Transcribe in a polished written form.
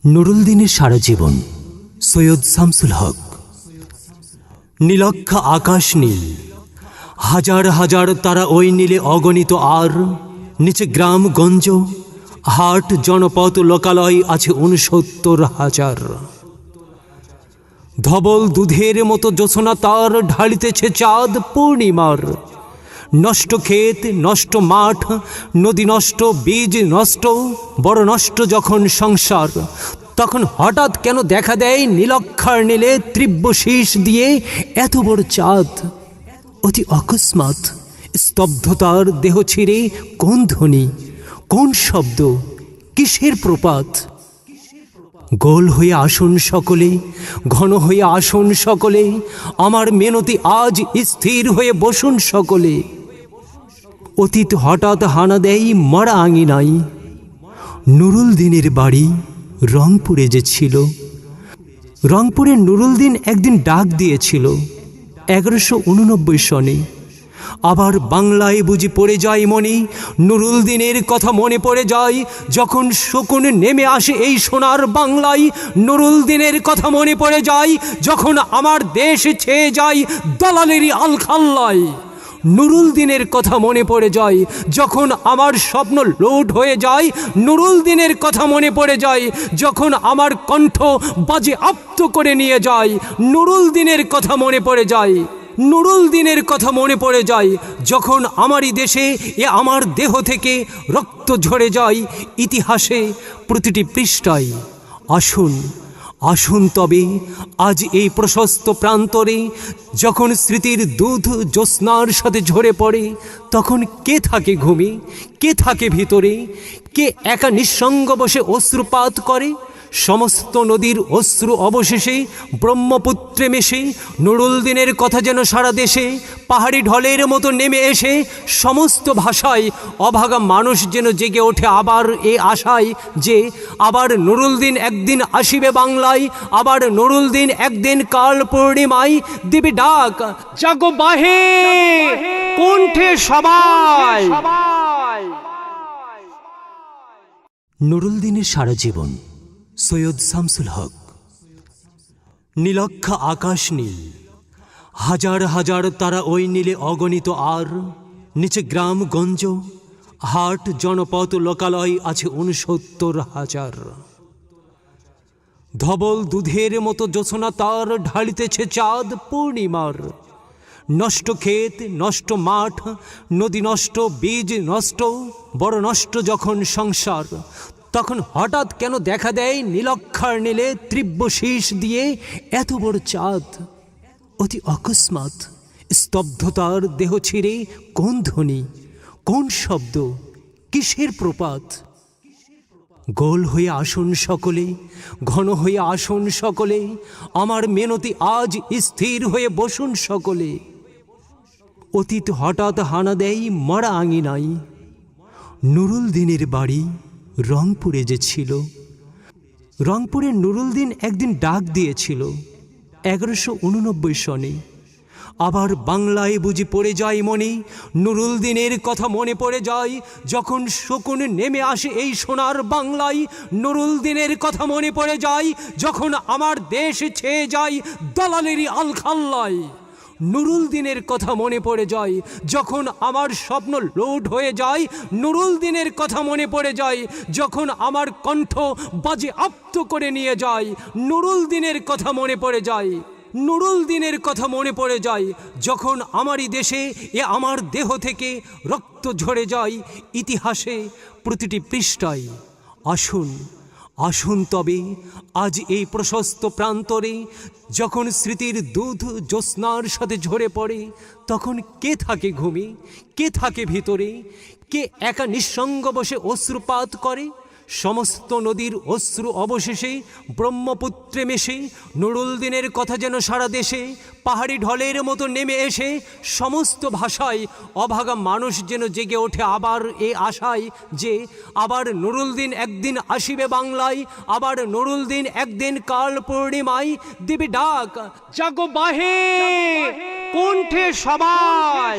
নুরুল দিনের সারা জীবন। সৈয়দ শামসুল হক। নীলক্ষ আকাশ নীল, হাজার হাজার তারা ওই নীলে অগণিত, আর নিচে গ্রাম গঞ্জ হাট জনপদ লোকালয় আছে ৬৯,০০০। ধবল দুধের মতো জোছনা তার ঢালিতেছে চাঁদ পূর্ণিমার। নষ্ট ক্ষেত, নষ্ট মাঠ, নদী নষ্ট, বীজ নষ্ট, বড় নষ্ট যখন সংসার, তখন হঠাৎ কেন দেখা দেয় নীলক্ষার নীলে তীব্র শীষ দিয়ে এত বড় চাঁদ। অতি অকস্মাৎ স্তব্ধতার দেহ ছিঁড়ে কোন ধ্বনি, কোন শব্দ, কিসের প্রপাত? গোল হয়ে আসুন সকলে, ঘন হয়ে আসুন সকলে, আমার মেনতি আজ স্থির হয়ে বসুন সকলে। অতীত হঠাৎ হানা দেয় মরা আঙিনায়। নুরুল দিনের বাড়ি রংপুরে যে ছিল, রংপুরের নুরুল দিন একদিন ডাক দিয়েছিল ১১৮৯ সনে। আবার বাংলায় বুঝি পড়ে যায় মনে, নুরুল দিনের কথা মনে পড়ে যায় যখন শকুন নেমে আসে এই সোনার বাংলায়। নুরুল দিনের কথা মনে পড়ে যায় যখন আমার দেশ ছেয়ে যায় দালালেরই আলখাল্লায়। নুরুল দিনের কথা মনে পড়ে যায় যখন আমার স্বপ্ন লোড হয়ে যায়। নুরুল দিনের কথা মনে পড়ে যায় যখন আমার কণ্ঠ বাজে আপ্ত করে নিয়ে যায়। নুরুল দিনের কথা মনে পড়ে যায়, নুরুল দিনের কথা মনে পড়ে যায় যখন আমারই দেশে আমার দেহ থেকে রক্ত ঝরে যায় ইতিহাসে প্রতিটি পৃষ্ঠায়। আসুন আসুন তবে আজ এই প্রশস্ত প্রান্তরে, যখন স্মৃতির দুধ জ্যোৎস্নার সাথে ঝরে পড়ে, তখন কে থাকে ঘুমে, কে থাকে ভিতরে, কে একা নিঃসঙ্গ বসে অশ্রুপাত করে? সমস্ত নদীর অশ্রু অবশেষে ব্রহ্মপুত্রে মেশে নুরুল দিনের কথা যেন সারা দেশে পাহাড়ি ঢলের মতো নেমে এসে সমস্ত ভাষায় অভাগা মানুষ যেন জেগে ওঠে আবার এ আশায় যে আবার নুরুল দিন একদিন আসিবে বাংলায়, আবার নুরুল দিন একদিন কাল পূর্ণিমায় দিবে ডাক, জাগো বাহে কণ্ঠে সবাই। নুরুল দিনের সারা জীবন। সৈয়দ শামসুল হক। নীলক্ষ আকাশ নীল, হাজার হাজার তারা ওই নীলে অগণিত, আর নিচে গ্রাম গঞ্জ হাট জনপদ লোকালয় আছে ৬৯,০০০। ধবল দুধের মতো জোছনা তার ঢালিতেছে চাঁদ পূর্ণিমার। নষ্ট ক্ষেত, নষ্ট মাঠ, নদী নষ্ট, বীজ নষ্ট, বড় নষ্ট যখন সংসার, তখন হঠাৎ কেন দেখা দেয় নীলক্ষার নীলে তীব্র শীষ দিয়ে এত বড় চাঁদ। অতি অকস্মাৎ স্তব্ধতার দেহ ছিঁড়ে কোন ধ্বনি, কোন শব্দ, কিসের প্রপাত? গোল হয়ে আসুন সকলে, ঘন হয়ে আসুন সকলে, আমার মেনতি আজ স্থির হয়ে বসুন সকলে। অতীত হঠাৎ হানা দেয় মরা আঙিনায়। নুরুল দিনের বাড়ি রংপুরে যে ছিল, রংপুরের নুরুল দিন একদিন ডাক দিয়েছিল ১১৮৯ সনে। আবার বাংলায় বুঝি পড়ে যায় মনে, নুরুল দিনের কথা মনে পড়ে যায় যখন শকুন নেমে আসে এই সোনার বাংলায়। নুরুল দিনের কথা মনে পড়ে যায় যখন আমার দেশ ছেয়ে যায় দালালেরই আলখাল্লায়। নুরুল দিনের কথা মনে পড়ে যায় যখন আমার স্বপ্ন লোড হয়ে যায়। নুরুল দিনের কথা মনে পড়ে যায় যখন আমার কণ্ঠ বাজে আপ্ত করে নিয়ে যায়। নুরুল দিনের কথা মনে পড়ে যায়, নুরুল দিনের কথা মনে পড়ে যায় যখন আমারই দেশে আমার দেহ থেকে রক্ত ঝরে যায় ইতিহাসে প্রতিটি পৃষ্ঠায়। আসুন আসুন তবে আজ এই প্রশস্ত প্রান্তরে, যখন স্মৃতির দুধ জ্যোৎস্নার সাথে ঝরে পড়ে, তখন কে থাকে ঘুমে, কে থাকে ভিতরে, কে একা নিঃসঙ্গ বসে অশ্রুপাত করে? সমস্ত নদীর অশ্রু অবশেষে ব্রহ্মপুত্রে মেশে নুরুল দিনের কথা যেন সারা দেশে পাহাড়ি ঢলের মতো নেমে এসে সমস্ত ভাষায় অভাগা মানুষ যেন জেগে ওঠে আবার এ আশায় যে আবার নুরুল দিন একদিন আসিবে বাংলায়, আবার নুরুল দিন একদিন কাল পূর্ণিমায় দিবে ডাক, জাগো বাহে কণ্ঠে সবাই।